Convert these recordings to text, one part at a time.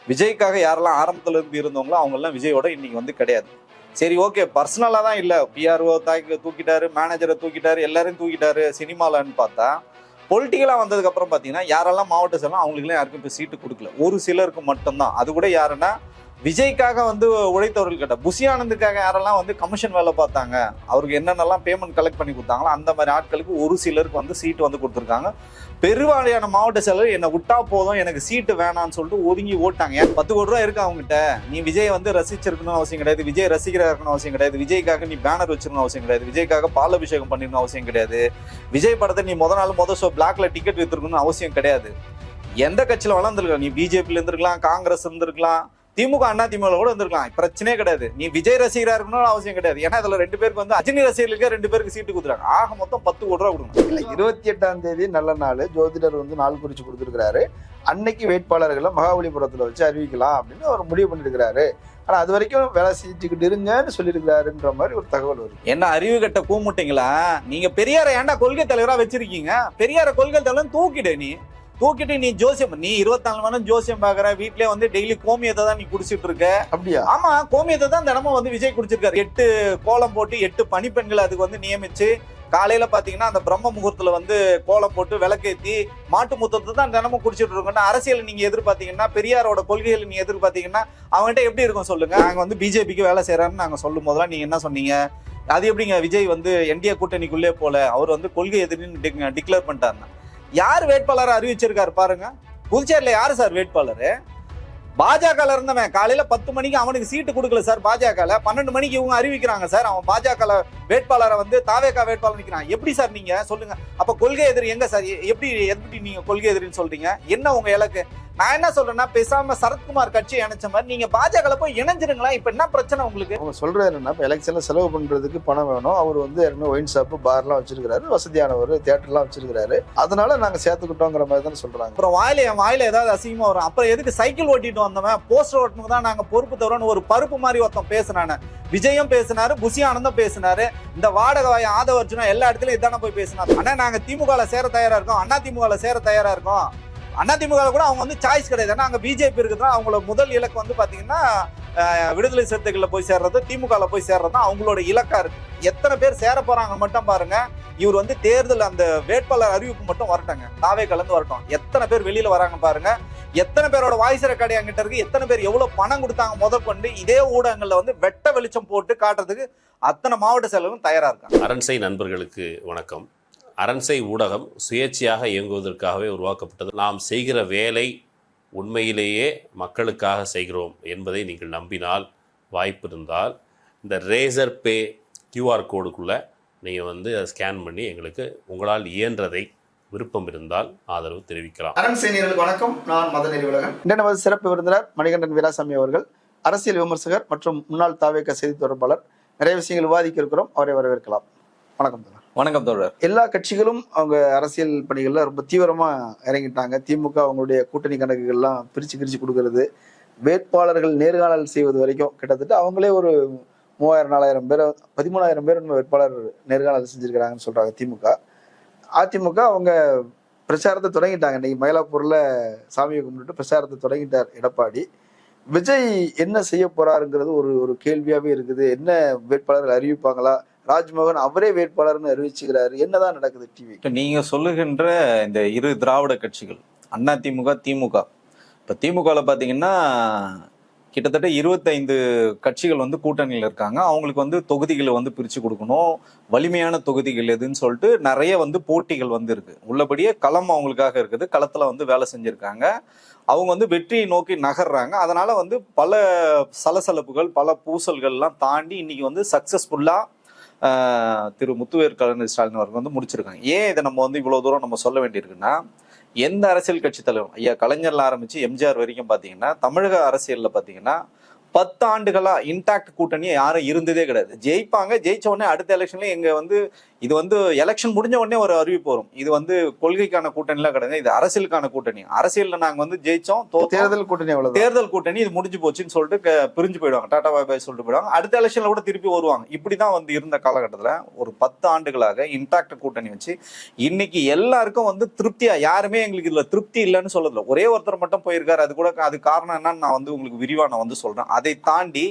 விஜய்க்காக யாரெல்லாம் ஆரம்பத்துல இருந்து இருந்தவங்களோ அவங்க எல்லாம் விஜயோட இன்னைக்கு வந்து கிடையாது. சரி, ஓகே, பர்சனலா தான் இல்ல, பிஆர்ஓ தூக்கிட்டாரு, மேனேஜரை தூக்கிட்டாரு, எல்லாரையும் தூக்கிட்டாரு சினிமாலன்னு பார்த்தா, பொலிட்டிக்கலா வந்ததுக்கு அப்புறம் பாத்தீங்கன்னா யாரெல்லாம் மாவட்ட செயலாம் அவங்களுக்குலாம் யாருக்கும் இப்ப சீட்டு கொடுக்கல. ஒரு சிலருக்கு மட்டும்தான். அது கூட யாருன்னா விஜய்க்காக வந்து உழைத்தவர்கள் கிட்ட, புஷி ஆனந்துக்காக யாரெல்லாம் வந்து கமிஷன் வேலை பார்த்தாங்க, அவருக்கு என்னென்னலாம் பேமெண்ட் கலெக்ட் பண்ணி கொடுத்தாங்களோ அந்த மாதிரி ஆட்களுக்கு ஒரு சிலருக்கு வந்து சீட்டு வந்து கொடுத்துருக்காங்க. பெருவாரியான மாவட்ட செயலர் என்னை விட்டா போதும், எனக்கு சீட்டு வேணான்னு சொல்லிட்டு ஒதுங்கி ஓட்டாங்க. 10 கோடி ரூபா இருக்கு அவங்ககிட்ட, நீ விஜய் வந்து ரசிச்சிருக்கணும் அவசியம் கிடையாது, விஜய் ரசிகராக இருக்கணும் அவசியம் கிடையாது, விஜய்க்காக நீ பேனர் வச்சிருக்கணும் அவசியம் கிடையாது, விஜய்க்காக பாலாபிஷேகம் பண்ணிருக்கணும் அவசியம் கிடையாது, விஜய் படத்தை நீ முதல் ஷோ பிளாக்ல டிக்கெட் வித்துருக்கணும்னு அவசியம் கிடையாது. எந்த கட்சியில வளர்ந்துருக்கலாம், நீ பிஜேபியில இருந்திருக்கலாம், காங்கிரஸ் இருந்திருக்கலாம், திமுக அண்ணா திமுக கூட இருந்திருக்கலாம், பிரச்சனையே கிடையாது. நீ விஜய் ரசிகரா இருக்கணும்னு அவசியம் கிடையாது. ஏன்னா இதுல 2 பேருக்கு வந்து அஜினி ரசிகர்களுக்கு 2 பேருக்கு சீட்டு கொடுத்துருக்காங்க. ஆக மொத்தம் 10 கோடி ரூபா கொடுக்கணும். இல்ல 28ஆம் தேதி நல்ல நாள், ஜோதிடர் வந்து நாள் குறிச்சு கொடுத்துருக்காரு. அன்னைக்கு வேட்பாளர்களை மகாபலிபுரத்துல வச்சு அறிவிக்கலாம் அப்படின்னு அவர் முடிவு பண்ணிருக்கிறாரு. ஆனா அது வரைக்கும் வேலை செஞ்சுக்கிட்டு இருங்கன்னு சொல்லியிருக்கிறாருன்ற மாதிரி ஒரு தகவல் வருது. என்ன அறிவு கட்ட கூமுட்டிங்களா, நீங்க பெரியாரை ஏன்டா கொள்கை தலைவரா வச்சிருக்கீங்க? பெரியார கொள்கை தலைவர் தூக்கிட்டு நீ ஜோசியம், நீ 24 மணி நேரம் ஜோசியம் பாக்குற, வீட்லயே வந்து டெய்லி கோமியத்தை தான் நீ குடிச்சிட்டு இருக்க. அப்படியா? ஆமா, கோமியத்தை தான் தினமும் வந்து விஜய் குடிச்சிருக்காரு. 8 கோலம் போட்டு 8 பணிப்பெண்கள் அதுக்கு வந்து நியமிச்சு, காலையில பாத்தீங்கன்னா அந்த பிரம்ம முகூர்த்தத்துல வந்து கோலம் போட்டு விளக்கேத்தி மாட்டு முத்தத்தை தான் தினமும் குடிச்சிட்டு இருக்கோம். அரசியல் நீங்க எதிர்பார்த்தீங்கன்னா, பெரியாரோட கொள்கைகள் நீங்க எதிர்பார்த்தீங்கன்னா அவன்கிட்ட எப்படி இருக்கும் சொல்லுங்க? நாங்க வந்து பிஜேபிக்கு வேலை செய்யறாருன்னு நாங்க சொல்லும் போதெல்லாம் நீங்க என்ன சொன்னீங்க? அது எப்படிங்க விஜய் வந்து என்டிஏ கூட்டணிக்குள்ளே போல, அவர் வந்து கொள்கை எதிரின்னு டிக்ளேர் பண்ணிட்டாருன்னா யார் வேட்பாளரை அறிவிச்சிருக்காரு பாருங்க. புதுச்சேரியில யாரு சார் வேட்பாளரு? பாஜக இருந்தவன் காலையில 10 மணிக்கு அவனுக்கு சீட்டு கொடுக்கல சார். பாஜக 12 மணிக்கு இவங்க அறிவிக்கிறாங்க சார். அவன் பாஜக வேட்பாளரை வந்து தாவேகா வேட்பாளர் நிக்கிறான். எப்படி சார் நீங்க சொல்லுங்க? அப்ப கொள்கை எதிரி எங்க சார்? எப்படி நீங்க கொள்கை எதிரின்னு சொல்றீங்க? என்ன உங்க இலக்கு? நான் என்ன சொல்றேன்னா, பேசாம சரத்குமார் கட்சி இணைச்ச மாதிரி நீங்க பாஜக போய் இணைஞ்சிருங்களா? இப்ப என்ன பிரச்சனை உங்களுக்கு? அவங்க சொல்றாரு என்ன, இப்ப எலெக்ஷன்ல செலவு பண்றதுக்கு பணம் வேணும். அவர் வந்து ஏற்கனவே ஒயின் ஷாப் பார்லாம் வச்சிருக்காரு, வசதியானவர், தியேட்டர்லாம் வச்சிருக்காரு, அதனால நாங்க சேர்த்துக்கிட்டோங்கிற மாதிரி தான் சொல்றாங்க. அப்புறம் வாயில ஏதாவது அசிங்கமா வரும். அப்புறம் எதுக்கு சைக்கிள் ஓட்டிட்டு வந்தவன் போஸ்டர் ஓட்டணும் தான் நாங்க பொறுப்பு தவறன்னு ஒரு பருப்பு மாதிரி ஒருத்தன் பேசினானு. விஜயும் பேசினாரு, புஷி ஆனந்தும் பேசினாரு, இந்த வாடகை வாய் ஆதவர்ஜுனா எல்லா இடத்துலயும் இதான போய் பேசினாரு. ஆனா நாங்க திமுக சேர தயாரா இருக்கோம், அண்ணா திமுக சேர தயாரா இருக்கோம். அண்ணா திமுக கூட அவங்க வந்து சாய்ஸ் கிடையாது. ஏன்னா அங்க பிஜேபி இருக்குதுன்னா அவங்களோட முதல் இலக்கு வந்து பாத்தீங்கன்னா விடுதலை சிறுத்தைகள்ல போய் சேர்றது, திமுக போய் சேர்றது தான் அவங்களோட இலக்கா இருக்கு. எத்தனை பேர் சேர போறாங்க மட்டும் பாருங்க. இவர் வந்து தேர்தல் அந்த வேட்பாளர் அறிவிப்பு மட்டும் வரட்டாங்க, தாவே கலந்து வரட்டும். எத்தனை பேர் வெளியில வராங்க பாருங்க. எத்தனை பேரோட வாய்ஸ் ரெக்கார்டு என்கிட்ட இருக்கு, எத்தனை பேர் எவ்வளவு பணம் கொடுத்தாங்க முதற்கொண்டு இதே ஊடகங்கள்ல வந்து வெட்ட வெளிச்சம் போட்டு காட்டுறதுக்கு அத்தனை மாவட்ட செயலரும் தயாரா இருக்காங்க. அரண்சை நண்பர்களுக்கு வணக்கம். அரண்சை ஊடகம் சுயேட்சையாக இயங்குவதற்காகவே உருவாக்கப்பட்டது. நாம் செய்கிற வேலை உண்மையிலேயே மக்களுக்காக செய்கிறோம் என்பதை நீங்கள் நம்பினால், வாய்ப்பு இருந்தால் இந்த ரேசர் பே QR கோடுக்குள்ளே நீங்கள் வந்து அதை ஸ்கேன் பண்ணி எங்களுக்கு உங்களால் இயன்றதை விருப்பம் இருந்தால் ஆதரவு தெரிவிக்கலாம். அரண்சை நேயர்களுக்கு வணக்கம். நான் மதன் அறிவுலகன். இன்று நமது சிறப்பு விருந்தினர் மணிகண்டன் வீராசாமி அவர்கள், அரசியல் விமர்சகர் மற்றும் முன்னாள் தாவேக செய்தி தொடர்பாளர். நிறைய விஷயங்கள் விவாதிக்க இருக்கிறோம், அவரை வரவேற்கலாம். வணக்கம். வணக்கம் தோழர். எல்லா கட்சிகளும் அவங்க அரசியல் பணிகள்ல ரொம்ப தீவிரமா இறங்கிட்டாங்க. திமுக அவங்களுடைய கூட்டணி கணக்குகள்லாம் பிரிச்சு கொடுக்கறது, வேட்பாளர்கள் நேர்காணல் செய்வது வரைக்கும் கிட்டத்தட்ட அவங்களே ஒரு 3000-4000 பேர் 13,000 பேர் வேட்பாளர் நேர்காணல் செஞ்சிருக்கிறாங்கன்னு சொல்றாங்க திமுக. அதிமுக அவங்க பிரச்சாரத்தை தொடங்கிட்டாங்க. இன்னைக்கு மயிலாப்பூர்ல சாமியை கும்பிட்டு பிரச்சாரத்தை தொடங்கிட்டார் எடப்பாடி. விஜய் என்ன செய்ய போறாருங்கிறது ஒரு கேள்வியாவே இருக்குது. என்ன வேட்பாளர்கள் அறிவிப்பாங்களா? ராஜ்மோகன் அவரே வேட்பாளர்னு அறிவிச்சுக்கிறாரு. என்னதான் நடக்குது டிவி? நீங்க சொல்லுகின்ற இந்த இரு திராவிட கட்சிகள் அண்ணா திமுக, திமுக, இப்ப திமுகல பாத்தீங்கன்னா கிட்டத்தட்ட 25 கட்சிகள் வந்து கூட்டணியில் இருக்காங்க. அவங்களுக்கு வந்து தொகுதிகளை வந்து பிரிச்சு கொடுக்கணும், வலிமையான தொகுதிகள் எதுன்னு சொல்லிட்டு நிறைய வந்து போட்டிகள் வந்து இருக்கு. உள்ளபடியே களம் அவங்களுக்காக இருக்குது, களத்துல வந்து வேலை செஞ்சிருக்காங்க. அவங்க வந்து வெற்றியை நோக்கி நகர்றாங்க. அதனால வந்து பல சலசலப்புகள், பல பூசல்கள்லாம் தாண்டி இன்னைக்கு வந்து சக்சஸ்ஃபுல்லா திரு முத்துவேல் கருணாநிதி ஸ்டாலின் அவர்கள் வந்து முடிச்சிருக்காங்க. ஏன் இதை நம்ம வந்து இவ்வளவு தூரம் நம்ம சொல்ல வேண்டியிருக்குன்னா, எந்த அரசியல் கட்சி தலைவர் ஐயா கலைஞர்ல ஆரம்பிச்சு எம்ஜிஆர் வரைக்கும் பாத்தீங்கன்னா தமிழக அரசியல்ல பாத்தீங்கன்னா 10 ஆண்டுகளா இன்டாக்ட் கூட்டணி யாரும் இருந்ததே கிடையாது. ஜெயிப்பாங்க, ஜெயிச்ச உடனே அடுத்த எலெக்ஷன்ல எங்க வந்து இது வந்து எலெக்ஷன் முடிஞ்ச உடனே ஒரு அறிவிப்பு வரும். இது வந்து கொள்கைக்கான கூட்டணிலாம் கிடையாது, இது அரசியலுக்கான கூட்டணி. அரசியல்ல நாங்க வந்து ஜெயிச்சோம், தேர்தல் கூட்டணி அவ்வளவு தேர்தல் கூட்டணி இது முடிஞ்சு போச்சுன்னு சொல்லிட்டு பிரிஞ்சு போயிடுவாங்க, டாடா பாய் பாய் சொல்லிட்டு போயிடுவாங்க. அடுத்த எலெக்ஷன்ல கூட திருப்பி வருவாங்க. இப்படிதான் வந்து இருந்த காலகட்டத்தில் ஒரு 10 ஆண்டுகளாக இன்டாக்ட் கூட்டணி வச்சு இன்னைக்கு எல்லாருக்கும் வந்து திருப்தியா, யாருமே எங்களுக்கு இதுல திருப்தி இல்லைன்னு சொல்லல. ஒரே ஒருத்தர் மட்டும் போயிருக்காரு. அது கூட அது காரணம் என்னன்னு நான் வந்து உங்களுக்கு விரிவா நான் வந்து சொல்றேன். அதை தாண்டி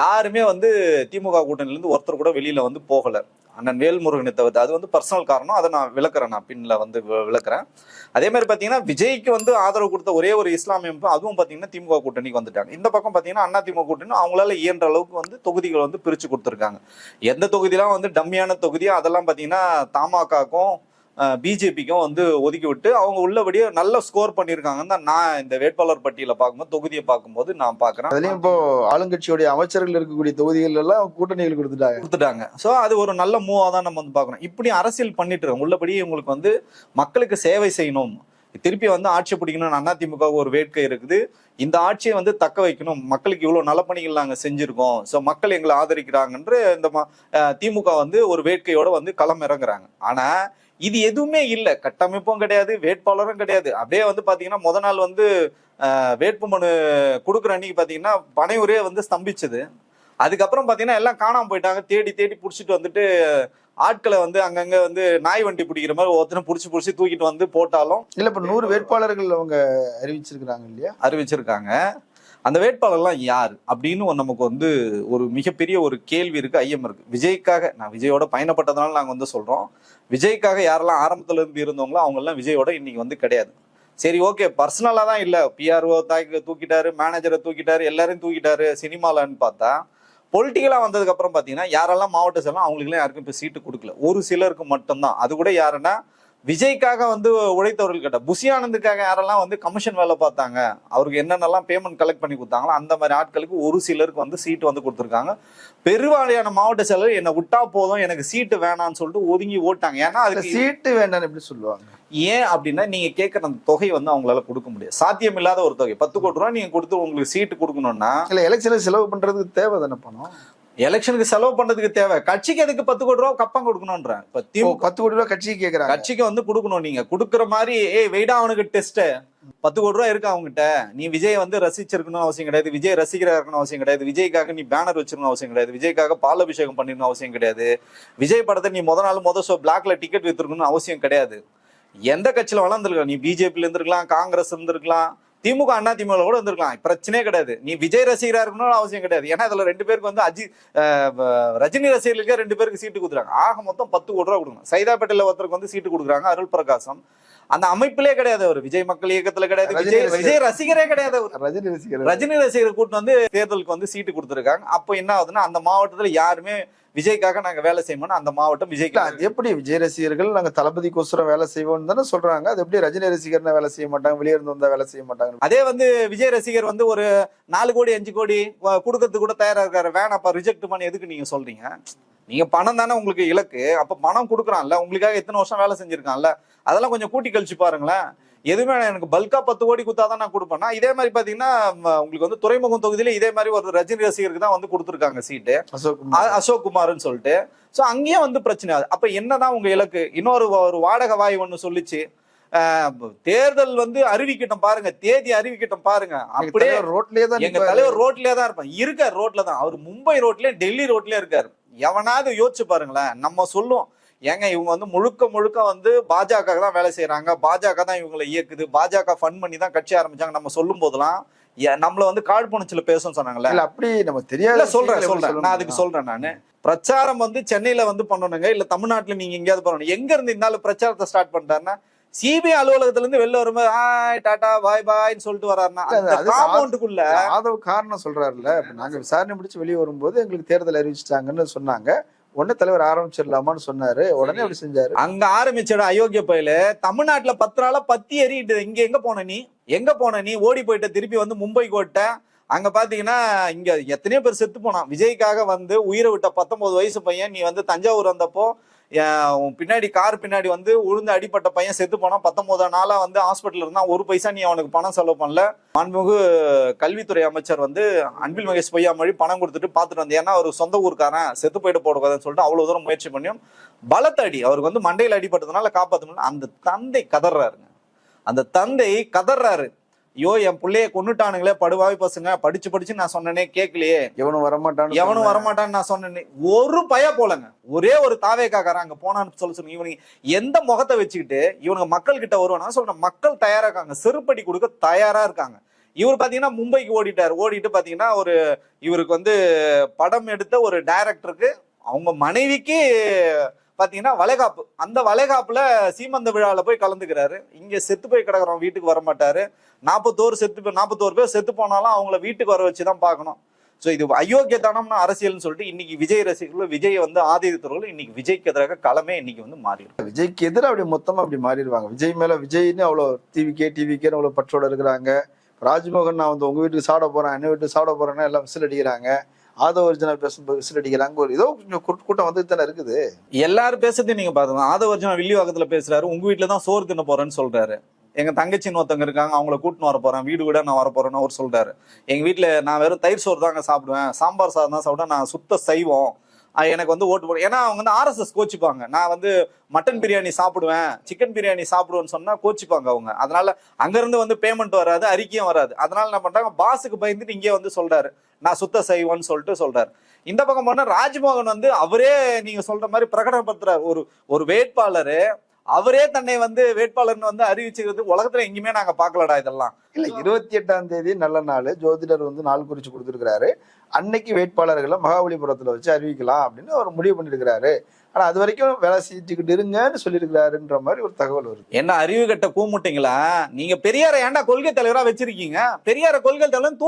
யாருமே வந்து திமுக கூட்டணியில இருந்து ஒருத்தர் கூட வெளியில வந்து போகல. அண்ணன் வேல்முருகனை தவிர்த்து. அது வந்து பர்சனல் காரணம். அதை நான் விளக்குறேன், நான் பின்ல வந்து விளக்குறேன். அதே மாதிரி பாத்தீங்கன்னா விஜய்க்கு வந்து ஆதரவு கொடுத்த ஒரே ஒரு இஸ்லாமிய அமைப்பு, அதுவும் பாத்தீங்கன்னா திமுக கூட்டணிக்கு வந்துட்டாங்க. இந்த பக்கம் பாத்தீங்கன்னா அண்ணா திமுக கூட்டணி அவங்களால இயன்ற அளவுக்கு வந்து தொகுதிகள் வந்து பிரிச்சு கொடுத்துருக்காங்க. எந்த தொகுதியெல்லாம் வந்து டம்மியான தொகுதியோ அதெல்லாம் பாத்தீங்கன்னா தமாகாக்கும் பிஜேபிக்கும் வந்து ஒதுக்கி விட்டு அவங்க உள்ளபடியே நல்ல ஸ்கோர் பண்ணியிருக்காங்கன்னு தான் நான் இந்த வேட்பாளர் பட்டியலை பார்க்கும்போது, தொகுதியை பார்க்கும்போது நான் பார்க்குறேன். அதுலயும் இப்போ ஆளுங்கட்சியுடைய அமைச்சர்கள் இருக்கக்கூடிய தொகுதிகள் எல்லாம் கூட்டணிகள் கொடுத்துட்டாங்க. ஸோ அது ஒரு நல்ல மூவா தான் நம்ம வந்து பார்க்குறோம். இப்படி அரசியல் பண்ணிட்டு இருக்கோம். உள்ளபடியே உங்களுக்கு வந்து மக்களுக்கு சேவை செய்யணும், திருப்பி வந்து ஆட்சி பிடிக்கணும்னு அதிமுக ஒரு வேட்கை இருக்குது. இந்த ஆட்சியை வந்து தக்க வைக்கணும், மக்களுக்கு இவ்வளவு நலப்பணிகள் நாங்க செஞ்சிருக்கோம், ஸோ மக்கள் எங்களை ஆதரிக்கிறாங்கன்ற இந்த திமுக வந்து ஒரு வேட்கையோட வந்து களம் இறங்குறாங்க. ஆனா இது எதுவுமே இல்லை, கட்டமைப்பும் கிடையாது, வேட்பாளரும் கிடையாது. அப்படியே வந்து பாத்தீங்கன்னா முத நாள் வந்து வேட்புமனு கொடுக்குற அன்னைக்கு பாத்தீங்கன்னா பனையூரே வந்து ஸ்தம்பிச்சது. அதுக்கப்புறம் பாத்தீங்கன்னா எல்லாம் காணாம போயிட்டாங்க. தேடி தேடி புடிச்சிட்டு வந்துட்டு ஆட்களை வந்து அங்கங்க வந்து நாய் வண்டி பிடிக்கிற மாதிரி ஒருத்தனை புடிச்சு தூக்கிட்டு வந்து போட்டாலும் இல்ல. இப்ப 100 வேட்பாளர்கள் அவங்க அறிவிச்சிருக்கிறாங்க இல்லையா? அறிவிச்சிருக்காங்க. அந்த வேட்பாளர்லாம் யார் அப்படின்னு நமக்கு வந்து ஒரு மிகப்பெரிய ஒரு கேள்வி இருக்கு, ஐயம் இருக்கு. விஜய்க்காக, நான் விஜயோட பயணப்பட்டதுனால நாங்க வந்து சொல்றோம், விஜய்க்காக யாரெல்லாம் ஆரம்பத்துல இருந்து இருந்தவங்களோ அவங்க எல்லாம் விஜயோட இன்னைக்கு வந்து கிடையாது. சரி, ஓகே, பர்சனலா தான் இல்ல, பிஆர்ஓ தூக்கிட்டாரு, மேனேஜரை தூக்கிட்டாரு, எல்லாரையும் தூக்கிட்டாரு சினிமாலன்னு பார்த்தா, பொலிட்டிக்கலா வந்ததுக்கு அப்புறம் பாத்தீங்கன்னா யாரெல்லாம் மாவட்ட செல்லாம் அவங்களுக்குலாம் யாருக்கும் இப்ப சீட்டு கொடுக்கல. ஒரு சிலருக்கு மட்டும்தான். அது கூட யாருன்னா விஜய்க்காக வந்து உழைத்தவர்கள் கேட்ட புஷி ஆனந்துக்காக யாரெல்லாம் வந்து கமிஷன் வேலை பார்த்தாங்க, அவருக்கு என்னென்னலாம் பேமெண்ட் கலெக்ட் பண்ணி கொடுத்தாங்களோ அந்த மாதிரி ஆட்களுக்கு ஒரு சிலருக்கு வந்து சீட்டு வந்து கொடுத்துருக்காங்க. பெருவாரியான மாவட்ட செயலர் என்னை விட்டா போதும், எனக்கு சீட்டு வேணான்னு சொல்லிட்டு ஒதுங்கி ஓட்டாங்க. ஏன்னா அதுக்கு சீட்டு வேண்டாம்னு எப்படி சொல்லுவாங்க? ஏன் அப்படின்னா நீங்க கேட்கற அந்த தொகை வந்து அவங்களால கொடுக்க முடியாது, சாத்தியம் இல்லாத ஒரு தொகை. 10 கோடி ரூபாய் நீங்க கொடுத்து உங்களுக்கு சீட்டு கொடுக்கணும்னா இல்ல, எலெக்ஷனுக்கு செலவு பண்றதுக்கு தேவை தானே பணம். எலெக்ஷனுக்கு செலவு பண்றதுக்கு தேவை, கட்சிக்கு எதுக்கு 10 கோடி ரூபாய் கப்பம் கொடுக்கணும்ன்ற. இப்ப 10 கோடி ரூபாய் கட்சிக்கு கேட்கறாங்க, கட்சிக்கு வந்து கொடுக்கணும். நீங்க கொடுக்குற மாதிரி வெயிடா அவனுக்கு டெஸ்ட் 10 கோடி ரூபாய் இருக்கு அவங்ககிட்ட, நீ விஜய் வந்து ரசிச்சிருக்கணும் அவசியம் கிடையாது, விஜய் ரசிகரா இருக்கணும் அவசியம் கிடையாது, விஜய்க்காக நீ பேனர் வச்சிருக்கணும் அவசியம் கிடையாது, விஜய்க்காக பாலாபிஷேகம் பண்ணிருக்கணும் அவசியம் கிடையாது, விஜய் படத்தை நீ முத ஷோ பிளாக்ல டிக்கெட் வித்துருக்கணும் அவசியம் கிடையாது. எந்த கட்சியில வளர்ந்துருக்கலாம், நீ பிஜேபியில இருந்திருக்கலாம், காங்கிரஸ் இருந்திருக்கலாம், திமுக அண்ணா திமுக கூட இருந்திருக்கலாம், பிரச்சனையே கிடையாது. நீ விஜய் ரசிகரா இருக்கணும்னு அவசியம் கிடையாது. ஏன்னா இதுல 2 பேருக்கு வந்து ரஜினி ரசிகர்களுக்கே 2 பேருக்கு சீட்டு கொடுக்குறாங்க. ஆக மொத்தம் 10 கோடி ரூபாய் கொடுக்கணும். சைதாப்பேட்டையில ஒருத்தருக்கு வந்து சீட்டு கொடுக்குறாங்க, அருள் பிரகாசம். அந்த அமைப்பிலே கிடையாது, அவர் விஜய் மக்கள் இயக்கத்துல கிடையாது, விஜய் ரசிகரே கிடையாது. ரஜினி ரசிகர் கூட்டு வந்து தேர்தலுக்கு வந்து சீட்டு கொடுத்துருக்காங்க. அப்போ என்ன ஆகுதுன்னா அந்த மாவட்டத்துல யாருமே விஜய்க்காக நாங்க வேலை செய்யணும், அந்த மாவட்டம் விஜய்க்கு. அது எப்படி விஜய் ரசிகர்கள் நாங்க தளபதிக்கோசரம் வேலை செய்வோம்னு தானே சொல்றாங்க. அது எப்படி ரஜினி ரசிகர்னா வேலை செய்ய மாட்டாங்க, வெளியே இருந்து வந்தா வேலை செய்ய மாட்டாங்க? அதே வந்து விஜய் ரசிகர் வந்து ஒரு 4 கோடி 5 கோடி கொடுக்கறதுக்கு கூட தயாரா இருக்காரு, வேணாப்பா ரிஜெக்ட் பண்ணி எதுக்கு நீங்க சொல்றீங்க? நீங்க பணம் தானே உங்களுக்கு இலக்கு, அப்ப பணம் கொடுக்குறான்ல, உங்களுக்காக எத்தனை வருஷம் வேலை செஞ்சிருக்கான்ல, அதெல்லாம் கொஞ்சம் கூட்டி கழிச்சு பாருங்களேன். எதுவுமே எனக்கு பல்கா 10 கோடி கொடுத்தாதான் நான் கொடுப்பேன்னா, இதே மாதிரி பாத்தீங்கன்னா உங்களுக்கு வந்து துறைமுகம் தொகுதியில இதே மாதிரி ஒரு ரஜினி ரசிகருக்கு தான் வந்து கொடுத்துருக்காங்க சீட்டு, அசோக் குமார்னு சொல்லிட்டு. சோ அங்கேயே வந்து பிரச்சனை. அப்ப என்னதான் உங்க இலக்கு? இன்னொரு வாடகை வாய் ஒண்ணு சொல்லிச்சு, தேர்தல் வந்து அறிவிக்கட்டும் பாருங்க, தேதி அறிவிக்கட்டும் பாருங்க, அப்படியே ரோட்லயே தான் எங்க தலைவர் ரோட்லயே தான் இருப்பார், இருக்கார் ரோட்ல தான். அவர் மும்பை ரோட்லயே டெல்லி ரோட்லயே இருக்காரு. எவனாவது யோசிச்சு பாருங்களேன். நம்ம சொல்லுவோம், ஏங்க இவங்க வந்து முழுக்க வந்து பாஜக தான் வேலை செய்யறாங்க, பாஜக தான் இவங்களை இயக்குது, பாஜக ஃபண்ட் பண்ணி தான் கட்சி ஆரம்பிச்சாங்க நம்ம சொல்லும் போதெல்லாம் நம்மள வந்து காழ்ப்புணர்ச்சியில பேசணும் சொன்னாங்கல்ல. அப்படி நம்ம தெரியாத சொல்றேன் நான் அதுக்கு சொல்றேன். நானு பிரச்சாரம் வந்து சென்னையில வந்து பண்ணணுங்க, இல்ல தமிழ்நாட்டுல நீங்க எங்கேயாவது பண்ணணும். எங்க இருந்து இருந்தாலும் பிரச்சாரத்தை ஸ்டார்ட் பண்ணிட்டாருன்னா, சிபிஐ அலுவலகத்துல இருந்து வெளில வரும்போது ஹாய் டாடா பாய் பாய்ன்னு சொல்லிட்டு வர்றாருன்னா காம்பவுண்டுக்குள்ள ஆதவ காரணம் சொல்றாருல்ல. நாங்க விசாரணை முடிச்சு வெளியே வரும்போது எங்களுக்கு தேர்தல் அறிவிச்சிட்டாங்கன்னு சொன்னாங்க, உடனே தலைவர் ஆரம்பிச்சிடலாமான்னு சொன்னாரு, உடனே அப்படி செஞ்சாரு. அங்க ஆரம்பிச்சோட அயோக்கிய பயில தமிழ்நாட்டுல 10 நாளா பத்தி எறிட்டு இங்க எங்க போன நீ ஓடி போயிட்ட, திருப்பி வந்து மும்பை கோட்டை. அங்க பாத்தீங்கன்னா இங்க எத்தனையோ பேர் செத்து போனான் விஜய்க்காக வந்து உயிரை விட்ட 19 வயசு பையன். நீ வந்து தஞ்சாவூர் வந்தப்போ உன் பின்னாடி கார் பின்னாடி வந்து உழுந்து அடிப்பட்ட பையன் செத்து போனா 19ஆம் நாளா வந்து ஹாஸ்பிட்டல் இருந்தா ஒரு பைசா நீ அவனுக்கு பணம் செலவு பண்ணல. மாண்புமிகு கல்வித்துறை அமைச்சர் வந்து அன்பில் மகேஷ் பொய்யாமொழி பணம் கொடுத்துட்டு பாத்துட்டு வந்து, ஏன்னா ஒரு சொந்த ஊருக்காரன் செத்து போயிட்டு போடக்கூடாதுன்னு சொல்லிட்டு அவ்வளவு தூரம் முயற்சி பண்ணியும் பலத்த அடி அவருக்கு வந்து மண்டையில அடிப்பட்டதுனால காப்பாற்றணும். அந்த தந்தை கதறாருங்க, அந்த தந்தை கதறாரு. ஐயோ என் பிள்ளைய கொண்டுட்டானுங்களே படுவாவி பசங்க, படிச்சு நான் சொன்னனே கேட்கலையே, எவனும் வரமாட்டான்னு நான் சொன்னேன். ஒரு பய போலங்க, ஒரே ஒரு தாவேக்காரன் அங்க போனான்னு சொல்லுங்க. இவனுக்கு எந்த முகத்தை வச்சுக்கிட்டு இவனுங்க மக்கள் கிட்ட வருவானா சொல்றேன். மக்கள் தயாரா இருக்காங்க, செருப்படி கொடுக்க தயாரா இருக்காங்க. இவர் பாத்தீங்கன்னா மும்பைக்கு ஓடிட்டு பாத்தீங்கன்னா இவருக்கு வந்து படம் எடுத்த ஒரு டைரக்டருக்கு அவங்க மனைவிக்கு பாத்தீங்கன்னா வளைகாப்பு, அந்த வளைகாப்புல சீமந்த விழாவில் போய் கலந்துக்கிறாரு. இங்க செத்து போய் கிடக்குறோம், வீட்டுக்கு வர மாட்டாரு. 41 பேர் செத்து போனாலும் அவங்கள வீட்டுக்கு வர வச்சுதான் பார்க்கணும். ஸோ இது அயோக்கியத்தனம்னா அரசியல்னு சொல்லிட்டு இன்னைக்கு விஜய் ரசிகர்கள், விஜய் வந்து ஆதரித்தவர்கள் இன்னைக்கு விஜய்க்கு எதிராக களமே இன்னைக்கு வந்து மாறிடும். விஜய்க்கு எதிராக அப்படி மொத்தமா அப்படி மாறிடுவாங்க. விஜய் மேல விஜய்னு அவ்வளவு டிவிக்கே அவ்வளவு பற்றோட இருக்கிறாங்க. ராஜ்மோகன் நான் வந்து உங்க வீட்டுக்கு சாப்பிட போறேன், என்ன வீட்டுக்கு சாப்பிட போறேன்னா எல்லாம் விசில் அடிக்கிறாங்க. ஆதவ ஒரிஜினல் பேசும்போது விசில் அடிக்கிறாங்க. ஒரு ஏதோ கொஞ்சம் கூட்டம் வந்துட்டு தானே இருக்குது. எல்லாரும் பேசுறதையும் நீங்க பாருங்க. ஆதவ ஒரிஜினல் வில்லிவாக்கத்துல பேசுறாரு, உங்க வீட்டுல தான் சோறு தின்ன போறேன்னு சொல்றாரு. எங்க தங்கச்சின்னு ஒருத்தவங்க இருக்காங்க, அவங்கள கூட்டின்னு வர போறேன், வீடு கூட நான் வர போறேன்னு அவர் சொல்றாரு. எங்க வீட்டுல நான் வெறும் தயிர் சோறு தாங்க சாப்பிடுவேன், சாம்பார் சாதம் தான் சாப்பிடுவேன், நான் சுத்த சைவம், எனக்கு வந்து ஓட்டு போடுவேன். ஏன்னா அவங்க வந்து RSS கோச்சிப்பாங்க. நான் வந்து மட்டன் பிரியாணி சாப்பிடுவேன், சிக்கன் பிரியாணி சாப்பிடுவேன்னு சொன்னா கோச்சிப்பாங்க அவங்க. அதனால அங்க இருந்து வந்து பேமெண்ட் வராது, அறிக்கையும் வராது. அதனால என்ன பண்றாங்க, பாஸுக்கு பயந்துட்டு இங்கே வந்து சொல்றாரு நான் சுத்த சைவம்னு சொல்லிட்டு சொல்றாரு. இந்த பக்கம் போனா ராஜ்மோகன் வந்து அவரே நீங்க சொல்ற மாதிரி பிரகடனப்படுத்துறாரு. ஒரு வேட்பாளரு அவரே தன்னை வந்து வேட்பாளர்னு வந்து அறிவிச்சுக்கிறது உலகத்துல எங்கேயுமே நாங்க பாக்கலடா இதெல்லாம். இல்ல 28ஆம் தேதி நல்ல நாள், ஜோதிடர் வந்து நாள் குறிச்சு கொடுத்துருக்கிறாரு. அன்னைக்கு வேட்பாளர்களை மகாபலிபுரத்துல வச்சு அறிவிக்கலாம் அப்படின்னு அவர் முடிவு பண்ணிருக்கிறாரு. ஆனா அது வரைக்கும் வேலை செஞ்சுக்கிட்டு இருங்கன்னு சொல்லியிருக்கிறாருன்ற மாதிரி ஒரு தகவல் வருது. என்ன அறிவு கட்ட கூமுட்டிங்களா நீங்க? பெரியார ஏன்டா கொள்கை தலைவரா வச்சிருக்கீங்க? பெரியார கொள்கை தலைவர்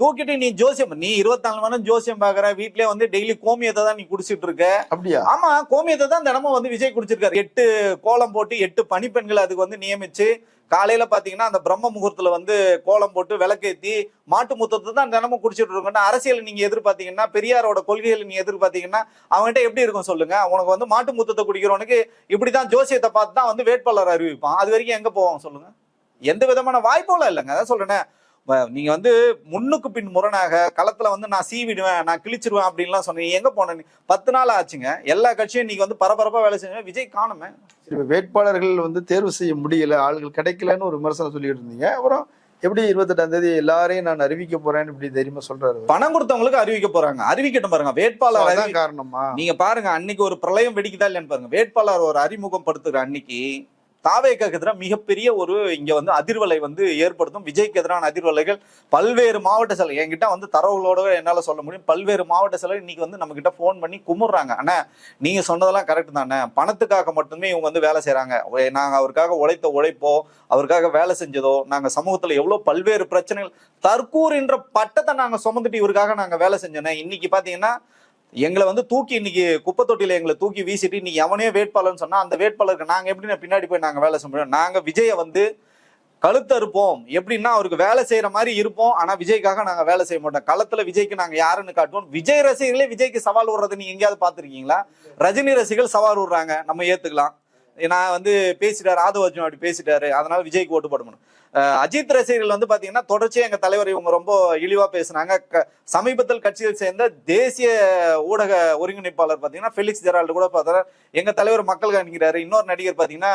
தூக்கிட்டு நீ ஜோசியம், நீ 24 மணி நேரம் ஜோசியம் பாக்குற, வீட்லயே வந்து டெய்லி கோமியத்தை தான் நீ குடிச்சிட்டு இருக்க. அப்படியா? ஆமா, கோமியத்தை தான் தினமும் வந்து விஜய் குடிச்சிருக்காரு. 8 கோலம் போட்டு 8 பணிப்பெண்கள் அதுக்கு வந்து நியமிச்சு காலையில பாத்தீங்கன்னா அந்த பிரம்ம முகூர்த்தத்துல வந்து கோலம் போட்டு விளக்கேத்தி மாட்டு முத்தத்தை தான் தினமும் குடிச்சிட்டு இருக்கோம். அரசியல் நீங்க எதிர்பார்த்தீங்கன்னா, பெரியாரோட கொள்கைகள் நீங்க எதிர்பார்த்தீங்கன்னா அவன்கிட்ட எப்படி இருக்கும் சொல்லுங்க? உனக்கு வந்து மாட்டு முத்தத்தை குடிக்கிறவனுக்கு இப்படிதான் ஜோசியத்தை பார்த்து தான் வந்து வேட்பாளர் அறிவிப்பான். அது வரைக்கும் எங்க போவோம் சொல்லுங்க? எந்த விதமான வாய்ப்பும் இல்லைங்க. அதான் சொல்றேன், நீங்க வந்து முன்னுக்கு பின் முரணாக களத்துல வந்து நான் சீவிடுவேன், நான் கிழிச்சிருவேன் அப்படின்லாம் சொன்னீங்க. எங்க போன 10 நாள் ஆச்சுங்க. எல்லா கட்சியும் நீங்க வந்து பரபரப்பா வேலை செஞ்சு விஜய் காணுமே. வேட்பாளர்கள் வந்து தேர்வு செய்ய முடியல, ஆளுகள் கிடைக்கலன்னு ஒரு விமர்சனம் சொல்லிட்டு இருந்தீங்க. அப்புறம் எப்படி 28ஆம் தேதி எல்லாரையும் நான் அறிவிக்க போறேன்னு இப்படி தைரியமா சொல்றாரு? பணம் கொடுத்தவங்களுக்கு அறிவிக்க போறாங்க, அறிவிக்கட்டும் பாருங்க. வேட்பாளர் காரணமா நீங்க பாருங்க, அன்னைக்கு ஒரு பிரளயம் வெடிக்குதா இல்லைன்னு பாருங்க. வேட்பாளர் ஒரு அறிமுகம் படுத்துற அன்னைக்கு தாவேக்காக்கு எதிராக மிகப்பெரிய ஒரு இங்க வந்து அதிர்வலை வந்து ஏற்படுத்தும். விஜய்க்கு எதிரான அதிர்வலைகள் பல்வேறு மாவட்ட செயலர் என்கிட்ட வந்து தரவுகளோட என்னால சொல்ல முடியும். பல்வேறு மாவட்ட செயலர் இன்னைக்கு வந்து நம்ம கிட்ட போன் பண்ணி குமுறாங்க. ஆனா நீங்க சொன்னதெல்லாம் கரெக்ட் தானே, பணத்துக்காக மட்டுமே இவங்க வந்து வேலை செய்யறாங்க. நாங்க அவருக்காக உழைத்த உழைப்போ, அவருக்காக வேலை செஞ்சதோ, நாங்க சமூகத்துல எவ்வளவு பல்வேறு பிரச்சனைகள், தற்கூர் என்ற பட்டத்தை நாங்க சுமந்துட்டு இவருக்காக நாங்க வேலை செஞ்சோன்னே இன்னைக்கு பாத்தீங்கன்னா எங்களை வந்து தூக்கி இன்னைக்கு குப்பை தொட்டியில எங்களை தூக்கி வீசிட்டு இன்னைக்கு எவனே வேட்பாளர்னு சொன்னா அந்த வேட்பாளருக்கு நாங்க எப்படி பின்னாடி போய் நாங்க வேலை செய்ய முடியும்? நாங்க விஜயை வந்து கழுத்தறுப்போம், எப்படின்னா அவருக்கு வேலை செய்யற மாதிரி இருப்போம். ஆனா விஜய்க்காக நாங்க வேலை செய்ய மாட்டோம். களத்துல விஜய்க்கு நாங்க யாருன்னு காட்டுவோம். விஜய் ரசிகர்களே விஜய்க்கு சவால் விடுறது நீங்க எங்கேயாவது பாத்துருக்கீங்களா? ரஜினி ரசிகர்கள் சவால் விடுறாங்க, நம்ம ஏத்துக்கலாம். நான் வந்து பேசிட்டாரு, ஆதவ அர்ஜுன் அப்படி பேசிட்டாரு, அதனால விஜய்க்கு ஓட்டு போடணும். அஜித் ரசிகர்கள் வந்து பாத்தீங்கன்னா தொடர்ச்சியா எங்க தலைவர் இவங்க ரொம்ப இழிவா பேசுனாங்க. சமீபத்தில் கட்சியில் சேர்ந்த தேசிய ஊடக ஒருங்கிணைப்பாளர் பாத்தீங்கன்னா ஃபெலிக்ஸ் ஜெரால்டு கூட பார்த்தாரு, எங்க தலைவர் மக்கள் காணிக்கிறாரு. இன்னொரு நடிகர் பாத்தீங்கன்னா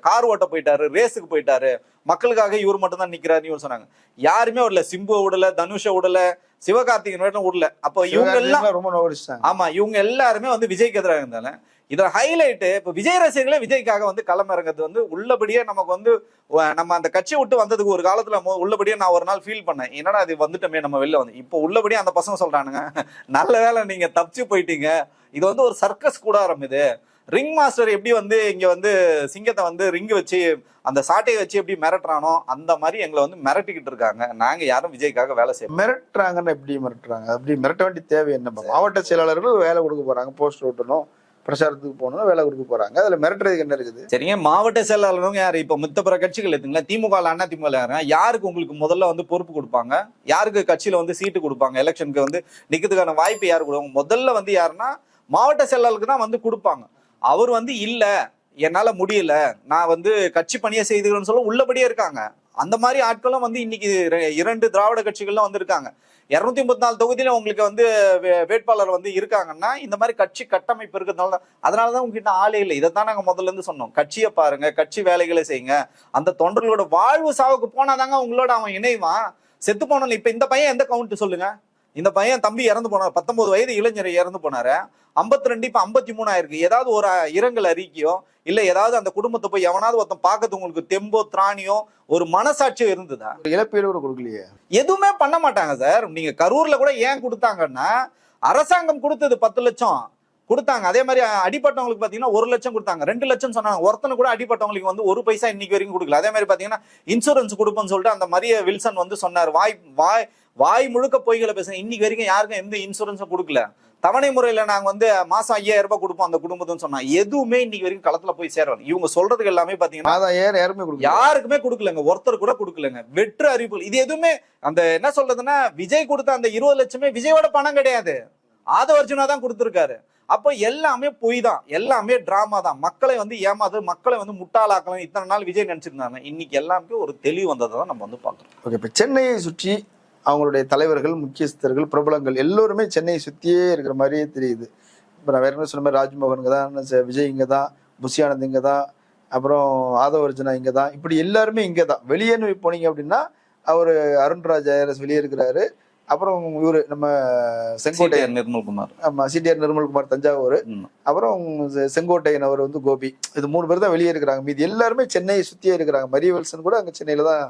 கார் ஓட்ட போயிட்டாரு, ரேஸுக்கு போயிட்டாரு, மக்களுக்காக இவர் மட்டும் தான் நிக்கிறாருன்னு இவர் சொன்னாங்க. யாருமே விடல, சிம்புவை விடல, தனுஷை விடல, சிவகார்த்திகேயன் விடல. அப்போ இவங்க எல்லாம் ரொம்ப நோடிச்சாங்க. ஆமா, இவங்க எல்லாருமே வந்து விஜய்க்கு எதிராக இருந்தாங்க. இதை ஹைலைட் இப்ப விஜய் ரசிகர்களே விஜய்க்காக வந்து களமிறங்கிறது வந்து உள்ளபடியே நமக்கு வந்து நம்ம அந்த கட்சியை விட்டு வந்ததுக்கு ஒரு காலத்துல உள்ளபடியே நான் ஒரு நாள் ஃபீல் பண்ணேன், என்னடா அது வந்துட்டோமே நம்ம வெளில வந்து. இப்போ உள்ளபடியே அந்த பசங்க சொல்றானுங்க, நல்ல வேலை நீங்க தப்பிச்சு போயிட்டீங்க, இது வந்து ஒரு சர்க்கஸ் கூடாரம். இது ரிங் மாஸ்டர் எப்படி வந்து இங்க வந்து சிங்கத்தை வந்து ரிங்கு வச்சு அந்த சாட்டையை வச்சு எப்படி மிரட்டுறானோ அந்த மாதிரி எங்களை வந்து மிரட்டிக்கிட்டு இருக்காங்க. நாங்க யாரும் விஜய்க்காக வேலை செய்ய மிரட்டுறாங்கன்னு எப்படி மிரட்டுறாங்க? அப்படி மிரட்ட வேண்டிய தேவை என்ன? மாவட்ட செயலாளர்கள் வேலை கொடுக்க போறாங்க, போஸ்டர் ஓட்டணும், பிரச்சாரத்துக்கு போகணும், வேலை கொடுக்க போறாங்க, அதுல மிரட்டுறதுக்கு என்ன இருக்குது? சரிங்க, மாவட்ட செயலாளரும் யாரு? இப்ப மித்தப்புற கட்சிகள் எடுத்துங்களா, திமுக அண்ணா திமுக யாருக்கு உங்களுக்கு முதல்ல வந்து பொறுப்பு கொடுப்பாங்க? யாருக்கு கட்சியில வந்து சீட்டு கொடுப்பாங்க? எலெக்ஷனுக்கு வந்து நிக்கிறதுக்கான வாய்ப்பு யாரு கொடுப்பாங்க? முதல்ல வந்து யாருன்னா மாவட்ட செயலாளருக்கு தான் வந்து கொடுப்பாங்க. அவர் வந்து இல்ல என்னால முடியல, நான் வந்து கட்சி பணியை செய்துகிறேன்னு சொல்ல உள்ளபடியே இருக்காங்க. அந்த மாதிரி ஆட்களும் வந்து இன்னைக்கு 2 திராவிட கட்சிகள்லாம் வந்திருக்காங்க. 234 தொகுதியில உங்களுக்கு வந்து வேட்பாளர் வந்து இருக்காங்கன்னா இந்த மாதிரி கட்சி கட்டமைப்பு இருக்கிறதுனால அதனாலதான் உங்ககிட்ட ஆளே இல்லை. இதைத்தான் நாங்க முதல்ல இருந்து சொன்னோம். கட்சியை பாருங்க, கட்சி வேலைகளை செய்யுங்க. அந்த தொண்டர்களோட வாழ்வு சாவுக்கு போனாதாங்க உங்களோட அவன் இணைவான். செத்து போனோம். இப்ப இந்த பையன் எந்த கவுண்ட் சொல்லுங்க? இந்த பையன் தம்பி இறந்து போனார், 19 வயது இளைஞர் இறந்து போனாரு. 52 இப்ப 53 ஆயிருக்கு. ஏதாவது ஒரு இரங்கல் அறிக்கையோ இல்ல ஏதாவது அந்த குடும்பத்தை போய் எவனாவது ஒருத்தன் பார்க்கறது உங்களுக்கு தெம்போ திராணியோ ஒரு மனசாட்சியோ இருந்ததா? இழப்பீடு கூட கொடுக்கலையே, எதுவுமே பண்ண மாட்டாங்க சார். நீங்க கரூர்ல கூட ஏன் கொடுத்தாங்கன்னா அரசாங்கம் கொடுத்தது 10 லட்சம் கொடுத்தாங்க. அதே மாதிரி அடிப்பட்டவங்களுக்கு பாத்தீங்கன்னா 1 லட்சம் கொடுத்தாங்க, 2 லட்சம் சொன்னாங்க. ஒருத்தனை கூட அடிப்பட்டவங்களுக்கு வந்து 1 பைசா இன்னைக்கு வரைக்கும் கொடுக்கல. அதே மாதிரி பாத்தீங்கன்னா இன்சூரன்ஸ் கொடுப்போம்னு சொல்லிட்டு அந்த மரிய வில்சன் வந்து சொன்னார். வாய் முழுக்க பொய்களை பேசுங்க. இன்னைக்கு வரைக்கும் யாருக்கும் எந்த இன்சூரன்ஸும் கொடுக்கல. தவணை முறையில நாங்க வந்து மாசம் 5000 ரூபாய் கொடுப்போம் அந்த குடும்பத்துன்னு சொன்னா எதுவுமே இன்னைக்கு வரைக்கும் களத்துல போய் சேரல. இவங்க சொல்றதுக்கு எல்லாமே பாத்தீங்கன்னா யாருக்குமே கொடுக்கலங்க, ஒருத்தர் கூட கொடுக்கலங்க. வெற்று அறிவிப்பு இது எதுவுமே. அந்த என்ன சொல்றதுன்னா விஜய் கொடுத்த அந்த 20 லட்சமே விஜயோட பணம் கிடையாது, ஆதவர்ஜுனா தான் கொடுத்திருக்காரு. அப்போ எல்லாமே பொய் தான், எல்லாமே டிராமா தான். மக்களை வந்து ஏமாது, மக்களை வந்து முட்டாளாக்கலாம் இத்தனை நாள் விஜய் நினைச்சிருந்தாங்க. இன்னைக்கு எல்லாமே ஒரு தெளிவு வந்ததை தான் நம்ம வந்து பாக்குறோம். ஓகே, இப்ப சென்னையை சுற்றி அவங்களுடைய தலைவர்கள், முக்கியஸ்தர்கள், பிரபலங்கள் எல்லோருமே சென்னையை சுற்றியே இருக்கிற மாதிரியே தெரியுது. இப்போ நான் வேற என்ன சொன்ன மாதிரி ராஜ்மோகன் இங்கே தான், விஜய் இங்கே தான், புஷியானந்த் இங்கே தான், அப்புறம் ஆதவர்ஜுனா இங்கே தான், இப்படி எல்லாருமே இங்கே தான். வெளியேன்னு போனீங்க அப்படின்னா அவர் அருண்ராஜ் ஐஆர்எஸ் வெளியே இருக்கிறாரு. அப்புறம் இவரு நம்ம செங்கோட்டையன் நிர்மல்குமார், ஆமா சிடிஆர் நிர்மல்குமார் தஞ்சாவூர், அப்புறம் செங்கோட்டையன் அவர் வந்து கோபி. இது 3 பேர் தான் வெளியே இருக்கிறாங்க. மீது எல்லாருமே சென்னையை சுற்றியே இருக்கிறாங்க. மரிய வில்சன் கூட அங்கே சென்னையில தான்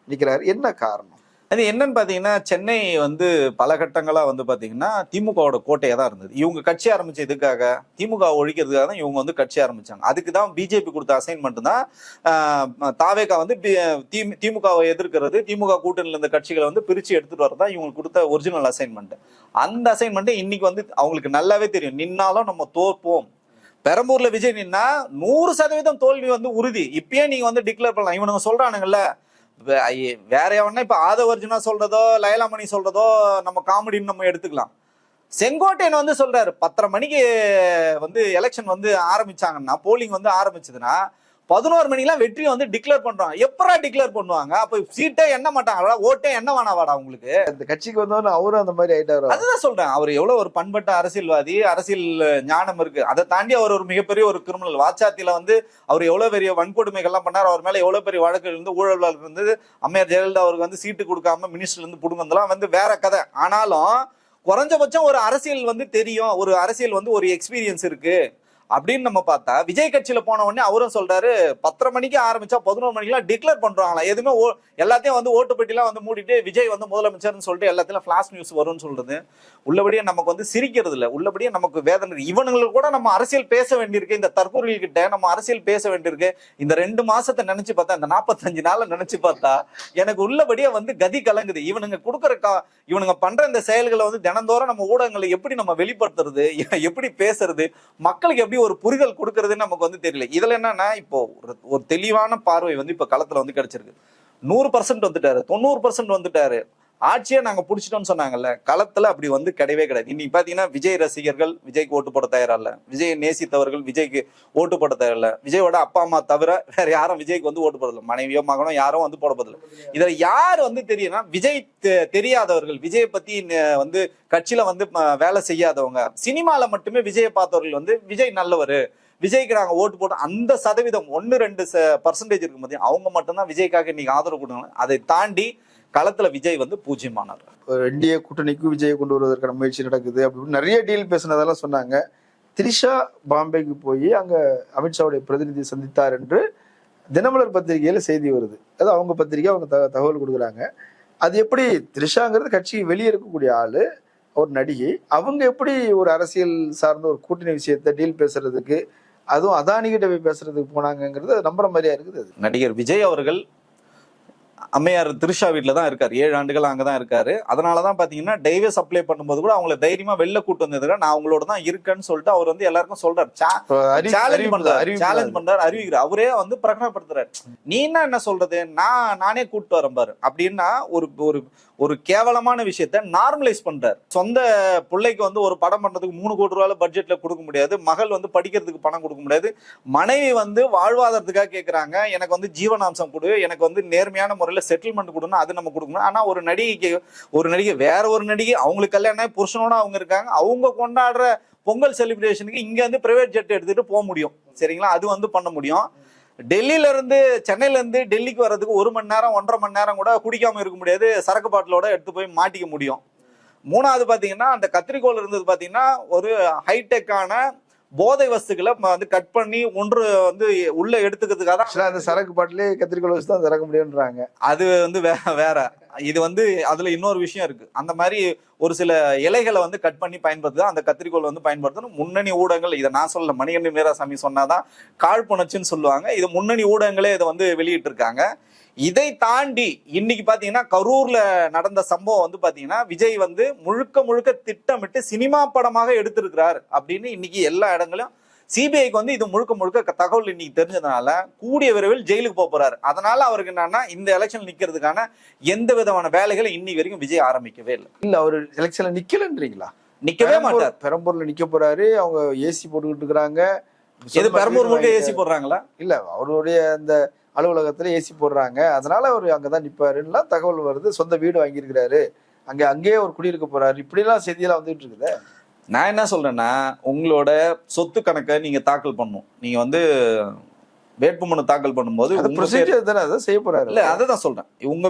நிற்கிறாரு. என்ன காரணம்? அது என்னன்னு பாத்தீங்கன்னா சென்னை வந்து பல கட்டங்களா வந்து பாத்தீங்கன்னா திமுகவோட கோட்டையா தான் இருந்தது. இவங்க கட்சி ஆரம்பிச்ச இதுக்காக, திமுக ஒழிக்கிறதுக்காக தான் இவங்க வந்து கட்சி ஆரம்பிச்சாங்க. அதுக்கு தான் பிஜேபி கொடுத்த அசைன்மெண்ட் தான் தாவேகா வந்து திமுகவை எதிர்க்கிறது, திமுக கூட்டணியில இருந்த கட்சிகளை வந்து பிரிச்சு எடுத்துட்டு வரதான் இவங்களுக்கு கொடுத்த ஒரிஜினல் அசைன்மெண்ட். அந்த அசைன்மெண்ட் இன்னைக்கு வந்து அவங்களுக்கு நல்லாவே தெரியும். நின்னாலும் நம்ம தோற்போம். பெரம்பூர்ல விஜய் நின்னா 100% தோல்வி வந்து உறுதி. இப்பயே நீங்க வந்து டிக்ளேர் பண்ணலாம். இவனுங்க சொல்றானுங்கல்ல, வேற எவனா இப்ப ஆதவர்ஜுனா சொல்றதோ லயலாமணி சொல்றதோ நம்ம காமெடின்னு நம்ம எடுத்துக்கலாம். செங்கோட்டையன் வந்து சொல்றாரு 10:30 மணிக்கு வந்து எலெக்ஷன் வந்து ஆரம்பிச்சாங்கன்னா, போலிங் வந்து ஆரம்பிச்சதுன்னா 11 மணிக்கெல்லாம் வெற்றியை வந்து டிக்ளேர் பண்றாங்க. எப்பரா டிக்ளேர் பண்ணுவாங்க? அப்ப சீட்டே என்ன மாட்டாங்களா, ஓட்டே என்ன வேணாவாடா உங்களுக்கு? இந்த கட்சிக்கு வந்தவன அவரும் அந்த மாதிரி ஆயிட்டாரு. அதுதான் சொல்றேன். அவர் எவ்வளவு ஒரு பண்பட்ட அரசியல்வாதி, அரசியல் ஞானம் இருக்கு. அதை தாண்டி அவர் ஒரு மிகப்பெரிய ஒரு கிரிமினல். வாச்சாத்தில வந்து அவர் எவ்வளவு பெரிய வன்கொடுமைகள்லாம் பண்ணார். அவர் மேல எவ்வளவு பெரிய வழக்குகள் இருந்து ஊழல் இருந்து அம்மையார் ஜெயலலிதா அவருக்கு வந்து சீட்டு கொடுக்காம மினிஸ்டர்ல இருந்து புடுங்கலாம் வந்து வேற கதை. ஆனாலும் குறைஞ்சபட்சம் ஒரு அரசியல் வந்து தெரியும், ஒரு அரசியல் வந்து ஒரு எக்ஸ்பீரியன்ஸ் இருக்கு அப்படின்னு நம்ம பார்த்தா, விஜய் கட்சியில போன உடனே அவரும் சொல்றாரு 10:30 மணிக்கு ஆரம்பிச்சா 11 மணிக்கெல்லாம் டிக்ளேர் பண்றாங்களா. எதுவுமே எல்லாத்தையும் வந்து ஓட்டுப்பெட்டிலாம் வந்து மூடிட்டு விஜய் வந்து முதலமைச்சர்னு சொல்லிட்டு எல்லாத்தையும் ஃபிளாஷ் நியூஸ் வரும்னு சொல்றது உள்ளபடியே நமக்கு வந்து சிரிக்கிறது இல்லை, உள்ளபடியே நமக்கு வேதனை. இவனுங்களுக்கு கூட நம்ம அரசியல் பேச வேண்டியிருக்கு. இந்த தற்கொலை கிட்ட நம்ம அரசியல் பேச வேண்டியிருக்கு. இந்த 2 மாசத்தை நினைச்சு பார்த்தா, இந்த 45 நாளை நினைச்சு பார்த்தா எனக்கு உள்ளபடியே வந்து கதி கலங்குது. இவனுங்க கொடுக்குற இவனுங்க பண்ற இந்த செயல்களை வந்து தினந்தோறும் நம்ம ஊடகங்களை எப்படி நம்ம வெளிப்படுத்துறது, எப்படி பேசுறது, மக்களுக்கு எப்படி ஒரு புரிதல் கொடுக்கறதுன்னு நமக்கு வந்து தெரியல. இதுல என்னன்னா இப்போ ஒரு தெளிவான பார்வை வந்து இப்ப களத்துல வந்து கிடைச்சிருக்கு. 100% வந்துட்டாரு, 90% வந்துட்டாரு. ஆட்சியை நாங்க புடிச்சிட்டோம்னு சொன்னாங்கல்ல, களத்துல அப்படி வந்து கிடையவே கிடையாது. இன்னைக்கு பாத்தீங்கன்னா விஜய் ரசிகர்கள் விஜய்க்கு ஓட்டு போட தயாரா இல்ல, விஜய் நேசித்தவர்கள் விஜய்க்கு ஓட்டு போட தயாரா இல்ல, விஜயோட அப்பா அம்மா தவிர வேற யாரும் விஜய்க்கு வந்து ஓட்டு போடல, மனைவியோ மகனோ யாரும் வந்து போட போதில்லை. இதுல யாரு வந்து தெரியும்னா விஜய் தெரியாதவர்கள், விஜயை பத்தி வந்து கட்சியில வந்து வேலை செய்யாதவங்க, சினிமால மட்டுமே விஜயை பார்த்தவர்கள் வந்து விஜய் நல்லவர், விஜய்க்கு நாங்க ஓட்டு போட்டோம் அந்த சதவீதம் 1-2% இருக்கும்போது அவங்க மட்டும்தான் விஜய்க்காக இன்னைக்கு ஆதரவு கொடுத்தாங்க. அதை தாண்டி களத்துல விஜய் வந்து பூஜ்யமானார். என்டிஏ கூட்டணிக்கு விஜயை கொண்டு வருவதற்கான முயற்சி நடக்குது அப்படின்னு நிறைய டீல் பேசினதெல்லாம் சொன்னாங்க. திரிஷா பாம்பேக்கு போய் அங்க அமித்ஷாவுடைய பிரதிநிதி சந்தித்தார் என்று தினமலர் பத்திரிகையில செய்தி வருது. அது அவங்க பத்திரிகை, அவங்க தகவல் கொடுக்குறாங்க. அது எப்படி திரிஷாங்கிறது கட்சி வெளியே இருக்கக்கூடிய ஆளு, ஒரு நடிகை, அவங்க எப்படி ஒரு அரசியல் சார்ந்த ஒரு கூட்டணி விஷயத்த டீல் பேசுறதுக்கு, அதுவும் அதானி கிட்ட போய் பேசுறதுக்கு போனாங்கிறது நம்புற மாதிரியா இருக்குது. நடிகர் விஜய் அவர்கள் அம்மையார் திரிஷா வீட்டில் தான் இருக்காரு, 7 ஆண்டுகள் அங்கே தான் இருக்காரு. அதனால தான் பார்த்தீங்கன்னா டைவர்ஸ் அப்ளை பண்ணும்போது கூட அவங்கள தைரியமா வெளில கூட்டு வந்ததுக்கு நான் அவங்களோட தான் இருக்கேன்னு சொல்லிட்டு அவர் வந்து எல்லாருக்கும் சொல்றாரு, சேலஞ்ச் பண்றாரு, அறிவிக்கிறார். அவரே வந்து பிரகடனப்படுத்துறாரு. நீ என்ன சொல்றது, நானே கூட்டு வரேன் பாரு அப்படின்னா ஒரு ஒரு கேவலமான விஷயத்த நார்மலைஸ் பண்றாரு. சொந்த பிள்ளைக்கு வந்து ஒரு படம் பண்றதுக்கு 3 கோடி ரூபாய் பட்ஜெட்ல கொடுக்க முடியாது, மகள் வந்து படிக்கிறதுக்கு பணம் கொடுக்க முடியாது, மனைவி வந்து வாழ்வாதாரத்துக்காக கேட்கறாங்க, எனக்கு வந்து ஜீவனாம்சம் கொடு, எனக்கு வந்து நேர்மையான முறையில செட்டில்மெண்ட் கொடுக்கணும், அது நம்ம கொடுக்கணும். ஆனா ஒரு நடிகை வேற ஒரு நடிகை அவங்களுக்கு கல்யாணம் புருஷனோட அவங்க இருக்காங்க, அவங்க கொண்டாடுற பொங்கல் செலிப்ரேஷனுக்கு இங்க வந்து பிரைவேட் ஜெட் எடுத்துட்டு போக முடியும், சரிங்களா? அது வந்து பண்ண முடியும். டெல்லியில இருந்து சென்னையில இருந்து டெல்லிக்கு வர்றதுக்கு 1 மணி நேரம் 1.5 மணி நேரம் கூட குடிக்காம இருக்க முடியாது, சரக்கு பாட்டிலோட எடுத்து போய் மாட்டிக்க முடியும். 3வது பாத்தீங்கன்னா அந்த கத்திரிக்கோள் இருந்தது பாத்தீங்கன்னா ஒரு ஹைடெக்கான போதை வஸ்துக்களை வந்து கட் பண்ணி ஒன்று வந்து உள்ள எடுத்துக்கிறதுக்காக தான் அந்த சரக்கு பாட்டிலே கத்திரிக்கோள் வச்சு தான் திறக்க முடியும்ன்றாங்க. அது வந்து வேற. இது வந்து அதுல இன்னொரு விஷயம் இருக்கு. அந்த மாதிரி ஒரு சில இலைகளை வந்து கட் பண்ணி பயன்படுத்துதான் அந்த கத்திரிக்கோள் வந்து பயன்படுத்தணும். முன்னணி ஊடகங்கள், இதை நான் சொல்ல, மணிகண்டன் வீராசாமி சொன்னாதான் காழ்ப்புணர்ச்சின்னு சொல்லுவாங்க, இது முன்னணி ஊடகங்களே இதை வந்து வெளியிட்டு இருக்காங்க. இதை தாண்டி இன்னைக்கு பாத்தீங்கன்னா கரூர்ல நடந்த சம்பவம் வந்து பாத்தீங்கன்னா விஜய் வந்து முழுக்க திட்டமிட்டு சினிமா படமாக எடுத்திருக்கிறார் அப்படின்னு இன்னைக்கு எல்லா இடங்களும் சிபிஐக்கு வந்து இது முழுக்க தகவல் இன்னைக்கு தெரிஞ்சதுனால கூடிய விரைவில் ஜெயிலுக்கு போறாரு. அதனால அவருக்கு என்னன்னா இந்த எலெக்ஷன் நிக்கிறதுக்கான எந்த விதமான வேலைகளை இன்னைக்கு வரைக்கும் விஜய் ஆரம்பிக்கவே இல்லை. இல்ல அவரு எலெக்ஷன்ல நிக்கலன்றீங்களா? நிக்கவே மாட்டார். பெரம்பூர்ல நிக்க போறாரு, அவங்க ஏசி போட்டுக்கிட்டு இருக்காங்க. எது பெரம்பூர் முழுக்க ஏசி போடுறாங்களா? இல்ல, அவருடைய அந்த அலுவலகத்துல ஏசி போடுறாங்க, அதனால அவரு அங்கதான் நிப்பாருன்னா தகவல் வருது. சொந்த வீடு வாங்கியிருக்கிறாரு, அங்கேயே ஒரு குடியிருக்க போறாரு, இப்படி எல்லாம் செய்தியெல்லாம் வந்துட்டு இருக்குது. நான் என்ன சொல்றேன்னா, உங்களோட சொத்து கணக்கை நீங்க தாக்கல் பண்ணணும். நீங்க வந்து வேட்புமனு தாக்கல் பண்ணும்போது செய்ய போறாரு. இல்ல, அதான் சொல்றேன்.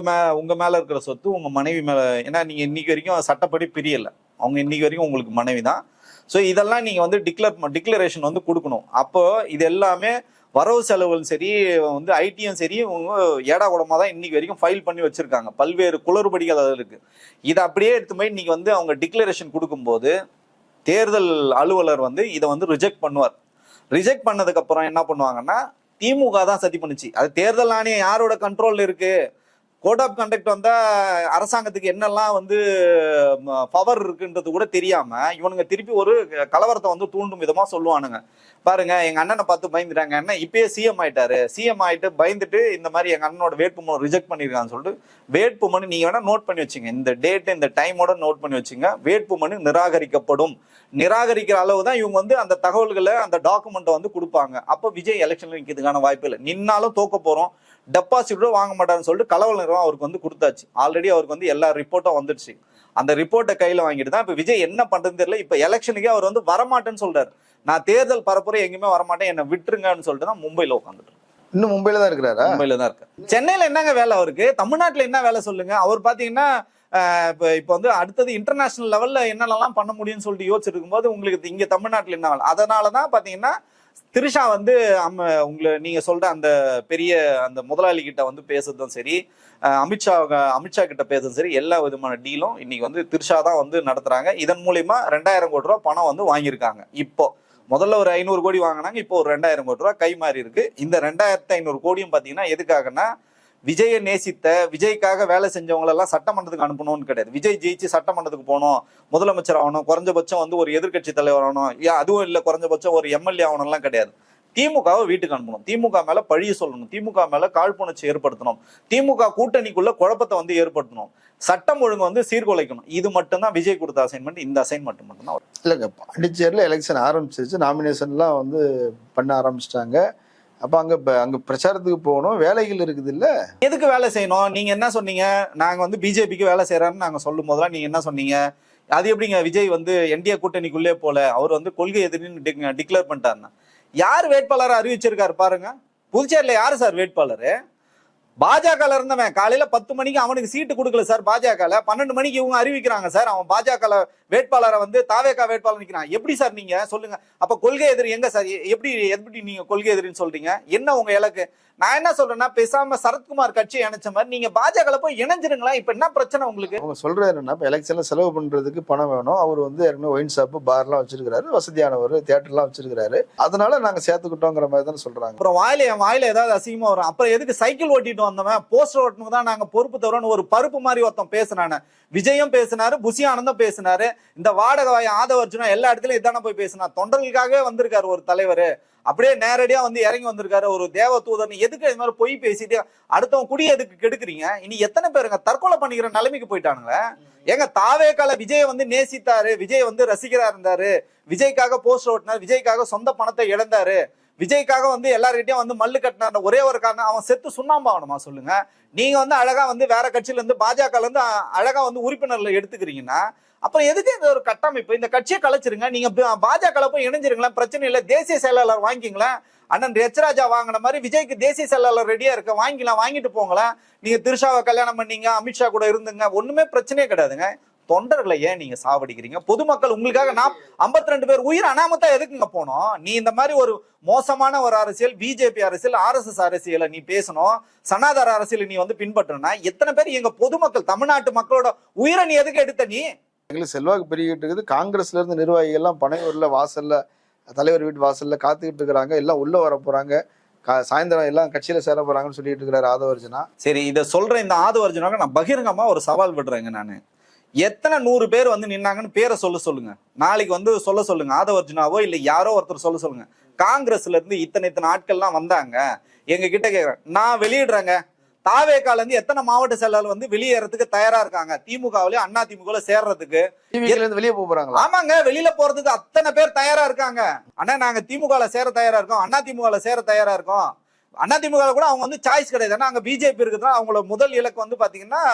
உங்க மேல இருக்கிற சொத்து உங்க மனைவி மேல, ஏன்னா நீங்க இன்னைக்கு வரைக்கும் சட்டப்படி பிரியல, அவங்க இன்னைக்கு வரைக்கும் உங்களுக்கு மனைவி தான். ஸோ இதெல்லாம் நீங்க வந்து டிக்ளரேஷன் வந்து கொடுக்கணும். அப்போ இது எல்லாமே வரவு செலவுகள் சரி, வந்து ஐடியும் சரி, ஏடா கூடமா தான் இன்னைக்கு வரைக்கும் ஃபைல் பண்ணி வச்சிருக்காங்க. பல்வேறு குளறுபடிகள் அதில் இருக்கு. இதை அப்படியே எடுத்து போய் இன்னைக்கு வந்து அவங்க டிக்ளரேஷன் கொடுக்கும்போது தேர்தல் அலுவலர் வந்து இதை வந்து ரிஜெக்ட் பண்ணுவார். ரிஜெக்ட் பண்ணதுக்கு அப்புறம் என்ன பண்ணுவாங்கன்னா, திமுக தான் சதி பண்ணுச்சு. அது தேர்தல் ஆணையம் யாரோட கண்ட்ரோல்ல இருக்கு, கோட் ஆஃப் கண்டக்ட் வந்தா அரசாங்கத்துக்கு என்னெல்லாம் வந்து பவர் இருக்குன்றது கூட தெரியாம இவனுங்க திருப்பி ஒரு கலவரத்தை வந்து தூண்டும் விதமா சொல்லுவானுங்க. பாருங்க, எங்க அண்ணனை பார்த்து பயந்துட்டாங்க, அண்ணன் இப்பயே சிஎம் ஆயிட்டாரு, சிஎம் ஆயிட்டு பயந்துட்டு இந்த மாதிரி எங்க அண்ணனோட வேட்புமனு ரிஜெக்ட் பண்ணிருக்கான்னு சொல்லிட்டு வேட்புமனு நீங்க வேணா நோட் பண்ணி வச்சுங்க, இந்த டேட் இந்த டைமோட நோட் பண்ணி வச்சுங்க, வேட்புமனு நிராகரிக்கப்படும். நிராகரிக்கிற அளவு தான் இவங்க வந்து அந்த தகவல்களை அந்த டாக்குமெண்ட்டை வந்து கொடுப்பாங்க. அப்போ விஜய் எலெக்ஷன்ல நிற்கிறதுக்கான வாய்ப்பு இல்லை. நின்னாலும் தோக்க போறோம், டெபாசிட்டோ வாங்க மாட்டாருன்னு சொல்லிட்டு கலவல் நிறுவனம் அவருக்கு வந்து கொடுத்தாச்சு. ஆல்ரெடி அவருக்கு வந்து எல்லா ரிப்போர்ட்டும் வந்துடுச்சு. அந்த ரிப்போர்ட்டை கையில வாங்கிட்டு தான் இப்ப விஜய் என்ன பண்றதுன்னு தெரியல. இப்ப எலெக்ஷனுக்கே அவர் வந்து வரமாட்டேன்னு சொல்றாரு. நான் தேர்தல் பரப்புரை எங்கேயுமே வரமாட்டேன், என்ன விட்டுருங்கன்னு சொல்லிட்டு தான் மும்பைல உட்காந்துட்டு. இன்னும் மும்பைல தான் இருக்கிறாரா? மும்பைல தான் இருக்கு. சென்னையில என்னங்க வேலை அவருக்கு? தமிழ்நாட்டுல என்ன வேலை சொல்லுங்க? அவர் பாத்தீங்கன்னா இப்ப வந்து அடுத்தது இன்டர்நேஷனல் லெவல்ல என்னெல்லாம் பண்ண முடியும்னு சொல்லிட்டு யோசிச்சுட்டு இருக்கும்போது உங்களுக்கு இங்க தமிழ்நாட்டுல என்ன வேலை? அதனாலதான் பாத்தீங்கன்னா திரிஷா வந்து உங்களை நீங்க சொல்ற அந்த பெரிய அந்த முதலாளி கிட்ட வந்து பேசுறதும் சரி, அமித்ஷா கிட்ட பேசுறதும் சரி, எல்லா விதமான டீலும் இன்னைக்கு வந்து திரிஷா தான் வந்து நடத்துறாங்க. இதன் மூலியமா 2000 கோடி ரூபாய் பணம் வந்து வாங்கியிருக்காங்க. இப்போ முதல்ல ஒரு 500 கோடி வாங்கினாங்க, இப்போ ஒரு 2000 கோடி ரூபாய் கை மாறி இருக்கு. இந்த 2500 கோடியும் பாத்தீங்கன்னா எதுக்காகன்னா, விஜயை நேசித்த, விஜய்க்காக வேலை செஞ்சவங்களெல்லாம் சட்டமன்றத்துக்கு அனுப்பணும்னு கிடையாது. விஜய் ஜெயிச்சு சட்டமன்றத்துக்கு போகணும், முதலமைச்சர் ஆகணும், குறைஞ்சபட்சம் வந்து ஒரு எதிர்கட்சி தலைவர் ஆகணும், அதுவும் இல்லை குறைஞ்சபட்சம் ஒரு எம்எல்ஏ ஆகணும்லாம் கிடையாது. திமுகவை வீட்டுக்கு அனுப்பணும், திமுக மேல பழிய சொல்லணும், திமுக மேல காழ்ப்புணர்ச்சி ஏற்படுத்தணும், திமுக கூட்டணிக்குள்ள குழப்பத்தை வந்து ஏற்படுத்தணும், சட்டம் ஒழுங்கு வந்து சீர்குலைக்கணும். இது மட்டும்தான் விஜய் கொடுத்த அசைன்மெண்ட். இந்த அசைன்மெண்ட் மட்டும்தான் இல்லைங்க. பாண்டிச்சேரியில் எலெக்ஷன் ஆரம்பிச்சிருச்சு, நாமினேஷன்லாம் வந்து பண்ண ஆரம்பிச்சிட்டாங்க. அப்ப அங்க பிரச்சாரத்துக்கு போகணும், வேலைகள் இருக்குது இல்ல, எதுக்கு வேலை செய்யணும்? நீங்க என்ன சொன்னீங்க, நாங்க வந்து பிஜேபிக்கு வேலை செய்யறாருன்னு நாங்க சொல்லும் போதெல்லாம் நீங்க என்ன சொன்னீங்க? அது எப்படிங்க விஜய் வந்து என்டிஏ கூட்டணிக்குள்ளே போல, அவர் வந்து கொள்கை எதிரின்னு டிக்ளேர் பண்ணிட்டாருன்னா யார் வேட்பாளரை அறிவிச்சிருக்காரு பாருங்க. புதுச்சேரியில யாரு சார் வேட்பாளரு? பாஜக இருந்தவன் காலையில 10 மணிக்கு அவனுக்கு சீட்டு கொடுக்கல சார். பாஜக 12 மணிக்கு இவங்க அறிவிக்கிறாங்க சார். அவன் பாஜக வேட்பாளரை வந்து தாவேகா வேட்பாளர் நிக்கிறான். எப்படி சார் நீங்க சொல்லுங்க? அப்ப கொள்கை எதிரி எங்க சார்? எப்படி நீங்க கொள்கை எதிரின்னு சொல்றீங்க? என்ன உங்க இலக்கு? நான் என்ன சொல்றேன்னா, பேசாம சரத்குமார் கட்சி இணைச்ச மாதிரி நீங்க பாஜக போய் இணைஞ்சிருங்களா? இப்ப என்ன பிரச்சனை உங்களுக்கு? அவங்க சொல்றது என்னன்னா, இப்ப எலெக்ஷன்ல செலவு பண்றதுக்கு பணம் வேணும். அவர் வந்து ஏற்கனவே ஒயின் ஷாப் பார்லாம் வச்சிருக்காரு, வசதியானவர், தியேட்டர்லாம் வச்சிருக்காரு, அதனால நாங்க சேர்த்துக்கிட்டோங்கிற மாதிரி தான் சொல்றாங்க. அப்புறம் வாயில ஏதாவது அசிங்கமா வரும். அப்புறம் எதுக்கு சைக்கிள் ஓட்டிட்டு அரசியல் வந்தவன் போஸ்டர் ஓட்டணும் தான் நாங்க பொறுப்பு தரோன்னு ஒரு பருப்பு மாதிரி ஒருத்தன் பேசுனானே. விஜயும் பேசினாரு, புசி ஆனந்தும் பேசினாரு, இந்த வாடகை வாய ஆதவர்ஜுனா எல்லா இடத்துலயும் இதான போய் பேசினா. தொண்டர்களுக்காகவே வந்திருக்காரு ஒரு தலைவர், அப்படியே நேரடியா வந்து இறங்கி வந்திருக்காரு ஒரு தேவ தூதர்னு. எதுக்கு இது மாதிரி பொய் பேசிட்டு அடுத்தவன் குடி எதுக்கு கெடுக்குறீங்க? இனி எத்தனை பேருங்க தற்கொலை பண்ணிக்கிற நிலைமைக்கு போயிட்டானுங்க. ஏங்க தாவேக்கால விஜய் வந்து நேசித்தாரு, விஜய் வந்து ரசிகரா இருந்தாரு, விஜய்க்காக போஸ்டர் ஓட்டினார், விஜய்க்காக சொந்த பணத்தை இழந்தாரு, விஜய்க்காக வந்து எல்லார்கிட்டயும் வந்து மல்லு கட்டினார். ஒரே ஒரு காரணம், அவன் செத்து சுண்ணாம்பாகணுமா சொல்லுங்க? நீங்க வந்து அழகா வந்து வேற கட்சியில இருந்து பாஜகல இருந்து அழகா வந்து உறுப்பினர்ல எடுத்துக்கிறீங்கன்னா அப்புறம் எதுக்கு இந்த ஒரு கட்டமைப்பு? இந்த கட்சியை கலைச்சிருங்க, நீங்க பாஜக போய் இணைஞ்சிருங்களேன், பிரச்சனை இல்லை. தேசிய செயலாளர் வாங்கிங்களேன், அண்ணன் எச் ராஜா வாங்கின மாதிரி விஜய்க்கு தேசிய செயலாளர் ரெடியா இருக்க, வாங்கிக்கலாம், வாங்கிட்டு போங்களேன். நீங்க திருஷாவை கல்யாணம் பண்ணீங்க, அமித்ஷா கூட இருந்துங்க, ஒண்ணுமே பிரச்சனையே கிடையாதுங்க. தொண்டர்களை ஏன் நீங்க சாவடிக்கிறீங்க? பொதுமக்கள் உங்களுக்காக 52 பேர் உயிர் அனாமத்தா எதுக்குங்க போனோம்? நீ இந்த மாதிரி ஒரு மோசமான ஒரு அரசியல், பிஜேபி அரசியல், RSS அரசியலை நீ பேசணும், சனாதன அரசியலை நீ வந்து பின்பற்றனா எத்தனை பேர் எங்க பொதுமக்கள் தமிழ்நாட்டு மக்களோட உயிரை நீ எதுக்கு எடுத்த? நீ எங்களுக்கு செல்வாக்கு பெருகிட்டு இருக்குது. காங்கிரஸ்ல இருந்து நிர்வாகிகள் எல்லாம் பனையூர்ல வாசல்ல, தலைவர் வீட்டு வாசல்ல காத்துக்கிட்டு இருக்கிறாங்க. எல்லாம் உள்ள வர போறாங்க, சாயந்தரம் எல்லாம் கட்சியில சேர போறாங்கன்னு சொல்லிட்டு இருக்கிறாரு ஆதவர்ஜுனா. சரி, இதை சொல்ற இந்த ஆதவர்ஜுனாக நான் பகிரங்கமா ஒரு சவால் விடுறேங்க. நானு எத்தனை 100 பேர் வந்து நின்னாங்கன்னு பேரை சொல்லுங்க. நாளைக்கு வந்து சொல்லுங்க, ஆதவர்ஜுனாவோ இல்ல யாரோ ஒருத்தர் சொல்லுங்க. காங்கிரஸ்ல இருந்து இத்தனை ஆட்கள்லாம் வந்தாங்க எங்க கிட்ட கேக்குறேன், நான் வெளியிடுறேங்க. தாவேக்கால இருந்து எத்தனை மாவட்ட செயலாளர் வந்து வெளியேறதுக்கு தயாரா இருக்காங்க? திமுகவிலயும் அண்ணா திமுக சேர்றதுக்கு வெளியே போறாங்க. ஆமாங்க, வெளியில போறதுக்கு அத்தனை பேர் தயாரா இருக்காங்க. ஆனா நாங்க திமுகல சேர தயாரா இருக்கோம், அண்ணா திமுகல சேர தயாரா இருக்கோம். அண்ணா திமுக கூட அவங்க வந்து சாய்ஸ் கிடையாது. ஏன்னா அங்க பிஜேபி இருக்குதுன்னா அவங்களோட முதல் இலக்கு வந்து பாத்தீங்கன்னா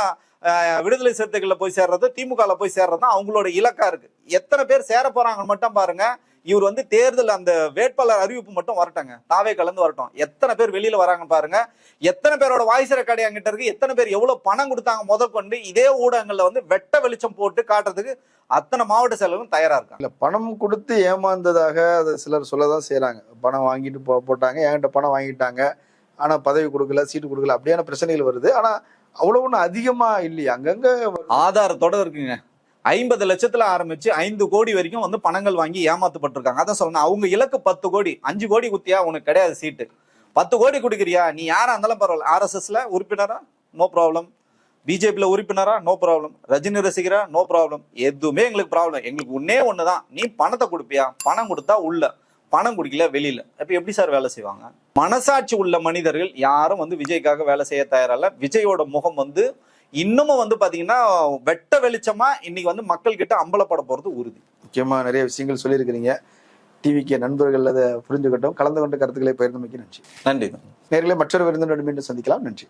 விடுதலை சிறுத்தைகள்ல போய் சேர்றது, திமுகல போய் சேர்றது தான் அவங்களோட இலக்கா இருக்கு. எத்தனை பேர் சேர போறாங்க மட்டும் பாருங்க. இவர் வந்து தேர்தல் அந்த வேட்பாளர் அறிவிப்பு மட்டும் வரட்டங்க, தாவே கலந்து வரட்டும். எத்தனை பேர் வெளியில வராங்கன்னு பாருங்க. எத்தனை பேரோட வாய்ஸ் ரெக்கார்டு என்கிட்ட இருக்கு, எத்தனை பேர் எவ்வளவு பணம் கொடுத்தாங்க முதல் கொண்டு இதே ஊடகங்கள்ல வந்து வெட்ட வெளிச்சம் போட்டு காட்டுறதுக்கு அத்தனை மாவட்ட செயலரும் தயாரா இருக்காங்க. இல்ல பணம் கொடுத்து ஏமாந்ததாக அதை சிலர் சொல்லதான் செய்யறாங்க. பணம் வாங்கிட்டு போட்டாங்க, என்கிட்ட பணம் வாங்கிட்டாங்க, ஆனா பதவி கொடுக்கல, சீட்டு கொடுக்கல, அப்படியான பிரச்சனைகள் வருது. ஆனா அவ்வளவு ஒண்ணு அதிகமா இல்லையா? அங்கங்க ஆதாரத்தோட இருக்குங்க. 50 லட்சத்துல ஆரம்பிச்சு 5 கோடி வரைக்கும் வந்து பணங்கள் வாங்கி ஏமாத்தப்பட்டிருக்காங்க. அதான் சொல்லணும், அவங்க இலக்கு 10 கோடி. 5 கோடி குத்தியா உனக்கு கிடையாது சீட்டு. 10 கோடி கொடுக்குறியா, நீ யாரா இருந்தாலும் பரவாயில்ல. RSSல உறுப்பினரா நோ ப்ராப்ளம், பிஜேபியில உறுப்பினரா நோ ப்ராப்ளம், ரஜினி ரசிகரா நோ ப்ராப்ளம், எதுவுமே எங்களுக்கு ப்ராப்ளம். எங்களுக்கு ஒன்னே ஒண்ணுதான், நீ பணத்தை கொடுப்பியா? பணம் கொடுத்தா உள்ள, பணம் குடிக்கல வெளியில. அப்ப எப்படி சார் வேலை செய்வாங்க? மனசாட்சி உள்ள மனிதர்கள் யாரும் வந்து விஜய்க்காக வேலை செய்ய தயாரில்ல. விஜயோட முகம் வந்து இன்னமும் வந்து பாத்தீங்கன்னா வெட்ட வெளிச்சமா இன்னைக்கு வந்து மக்கள் கிட்ட அம்பலப்பட போறது உறுதி. முக்கியமா நிறைய விஷயங்கள் சொல்லியிருக்கிறீங்க. டிவிக்கு நண்பர்கள் அதை புரிஞ்சுக்கிட்டோம். கலந்து கொண்ட கருத்துக்களை பகிர்ந்தமைக்கு நன்றி. நன்றி. நேர்களை மற்றொரு விருந்தினரிடம் மீண்டும் சந்திக்கலாம். நன்றி.